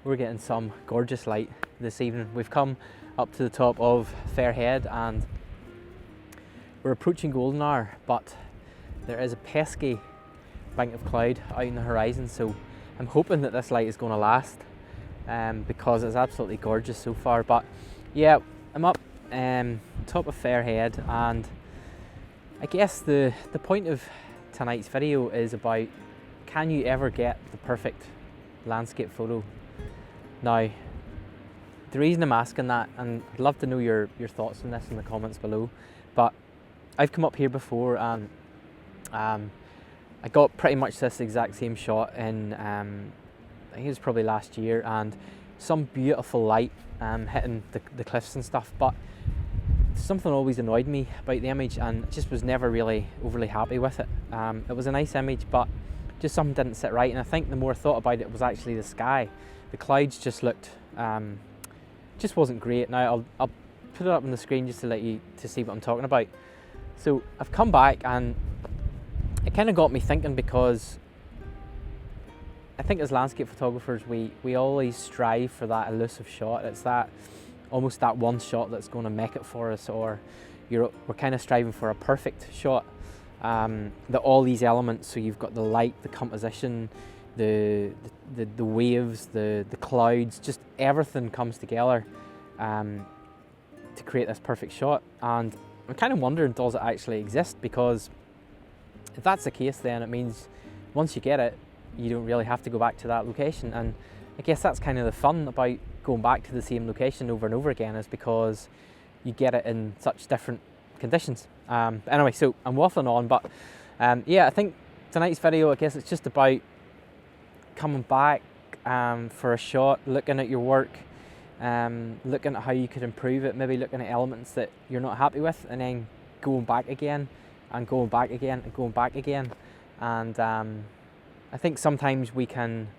We're getting some gorgeous light this evening. We've come up to the top of Fairhead and we're approaching golden hour, but there is a pesky bank of cloud out in the horizon, so I'm hoping that this light is going to last because it's absolutely gorgeous so far. But yeah, I'm up top of Fairhead, and I guess the point of tonight's video is about, can you ever get the perfect landscape photo? Now, the reason I'm asking that, and I'd love to know your thoughts on this in the comments below, but I've come up here before and I got pretty much this exact same shot in, I think it was probably last year, and some beautiful light hitting the cliffs and stuff, but something always annoyed me about the image and just was never really overly happy with it. It was a nice image, but just something didn't sit right, and I think the more I thought about it was actually the sky. The clouds just looked, just wasn't great. Now I'll put it up on the screen just to let you to see what I'm talking about. So I've come back and it kind of got me thinking, because I think as landscape photographers we always strive for that elusive shot. It's that almost that one shot that's going to make it for us, or we're kind of striving for a perfect shot. That all these elements, so you've got the light, the composition, the waves, the clouds, just everything comes together to create this perfect shot. And I'm kind of wondering, does it actually exist? Because if that's the case, then it means once you get it, you don't really have to go back to that location. And I guess that's kind of the fun about going back to the same location over and over again, is because you get it in such different conditions. Anyway, so I'm waffling on, but yeah, I think tonight's video, I guess it's just about coming back for a shot, looking at your work, looking at how you could improve it, maybe looking at elements that you're not happy with, and then going back again and going back again and going back again. And I think sometimes we can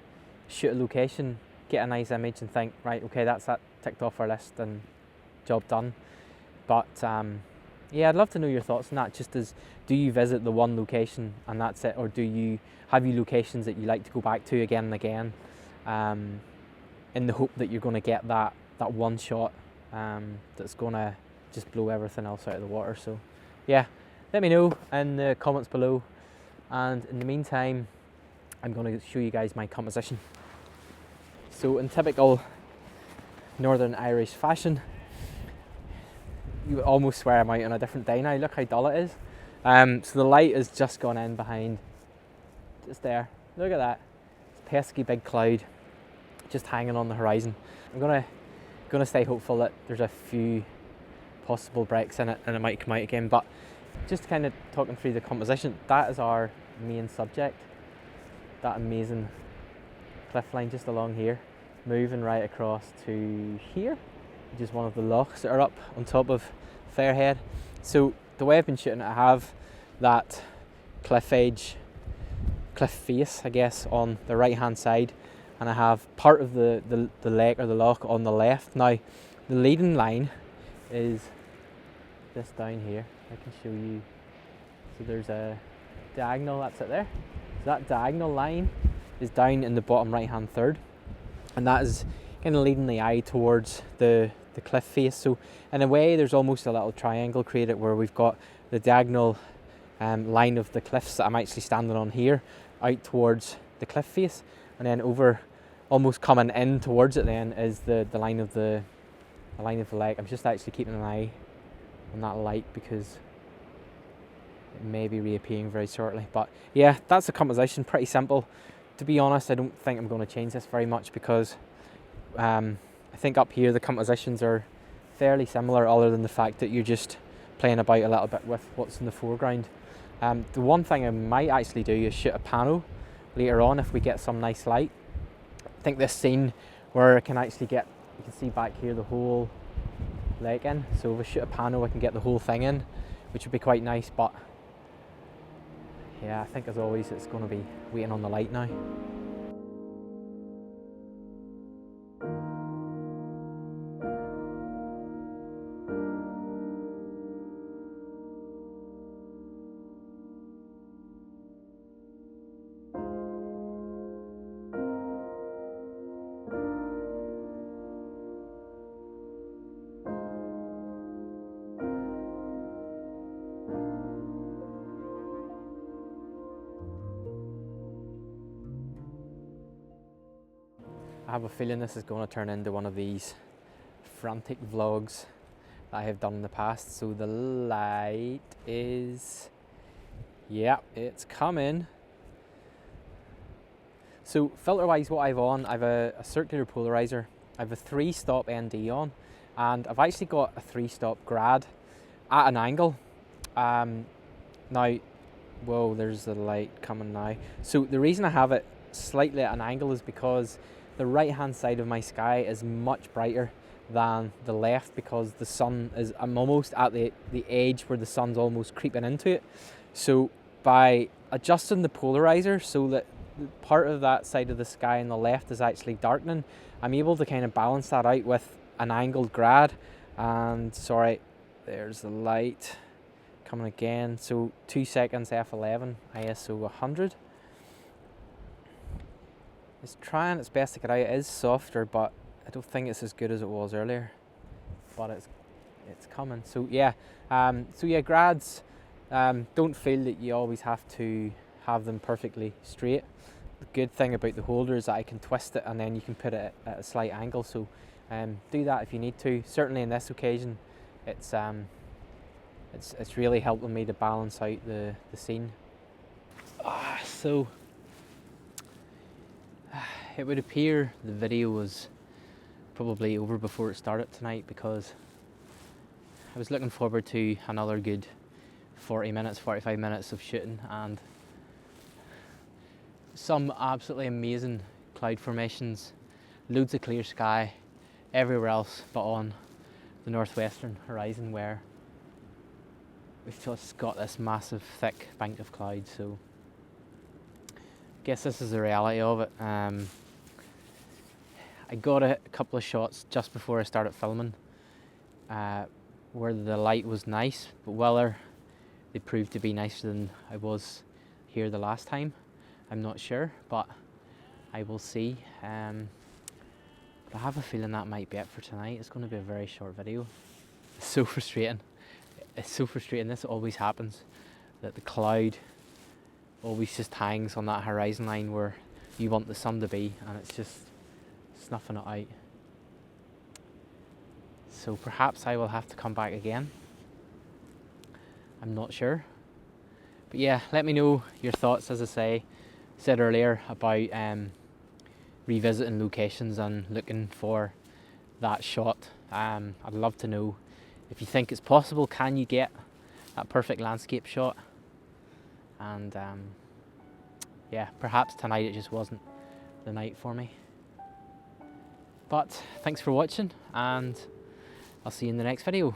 shoot a location, get a nice image and think, right, okay, that's that ticked off our list and job done. But yeah, I'd love to know your thoughts on that. Just as, do you visit the one location and that's it, or have you locations that you like to go back to again and again, in the hope that you're going to get that one shot that's going to just blow everything else out of the water? So yeah, let me know in the comments below, and in the meantime I'm going to show you guys my composition. So in typical Northern Irish fashion, you would almost swear I'm out on a different day now. Look how dull it is. So the light has just gone in behind, just there. Look at that. It's a pesky big cloud just hanging on the horizon. I'm gonna stay hopeful that there's a few possible breaks in it and it might come out again. But just kind of talking through the composition, that is our main subject. That amazing cliff line just along here, moving right across to here, which is one of the lochs that are up on top of Fairhead. So the way I've been shooting it, I have that cliff edge, cliff face, I guess, on the right hand side, and I have part of the lake or the loch on the left. Now the leading line is this down here. I can show you. So there's a diagonal, that's it there. So that diagonal line is down in the bottom right hand third, and that is kind of leading the eye towards the cliff face. So in a way there's almost a little triangle created where we've got the diagonal line of the cliffs that I'm actually standing on here out towards the cliff face, and then over almost coming in towards it then is the line of the lake. I'm just actually keeping an eye on that light because it may be reappearing very shortly. But yeah, that's the composition, pretty simple. To be honest, I don't think I'm going to change this very much, because I think up here the compositions are fairly similar, other than the fact that you're just playing about a little bit with what's in the foreground. The one thing I might actually do is shoot a pano later on if we get some nice light. I think this scene where I can actually get, you can see back here the whole lake in, so if I shoot a pano I can get the whole thing in, which would be quite nice. But yeah, I think as always it's going to be waiting on the light now. I have a feeling this is going to turn into one of these frantic vlogs that I have done in the past. So the light is, yeah, it's coming. So filter wise, what I've on, I've a circular polarizer, I've a 3-stop ND on, and I've actually got a 3-stop grad at an angle. Now, whoa, there's the light coming now. So the reason I have it slightly at an angle is because the right hand side of my sky is much brighter than the left, because the sun is, I'm almost at the edge where the sun's almost creeping into it. So by adjusting the polarizer so that part of that side of the sky on the left is actually darkening, I'm able to kind of balance that out with an angled grad. And sorry, there's the light coming again. So 2 seconds f11 ISO 100. It's trying its best to get out. It is softer, but I don't think it's as good as it was earlier, but it's coming. So yeah, grads, don't feel that you always have to have them perfectly straight. The good thing about the holder is that I can twist it and then you can put it at a slight angle, so do that if you need to. Certainly in this occasion, it's really helping me to balance out the scene. So it would appear the video was probably over before it started tonight, because I was looking forward to another good 45 minutes of shooting, and some absolutely amazing cloud formations, loads of clear sky everywhere else but on the northwestern horizon, where we've just got this massive thick bank of clouds. So I guess this is the reality of it. I got a couple of shots just before I started filming where the light was nice, but whether they proved to be nicer than I was here the last time, I'm not sure, but I will see. But I have a feeling that might be it for tonight. It's going to be a very short video. It's so frustrating. It's so frustrating. This always happens, that the cloud always just hangs on that horizon line where you want the sun to be, and it's just snuffing it out. So perhaps I will have to come back again. I'm not sure. But yeah, let me know your thoughts, as I said earlier, about revisiting locations and looking for that shot. I'd love to know if you think it's possible. Can you get that perfect landscape shot? And yeah, perhaps tonight it just wasn't the night for me. But thanks for watching, and I'll see you in the next video.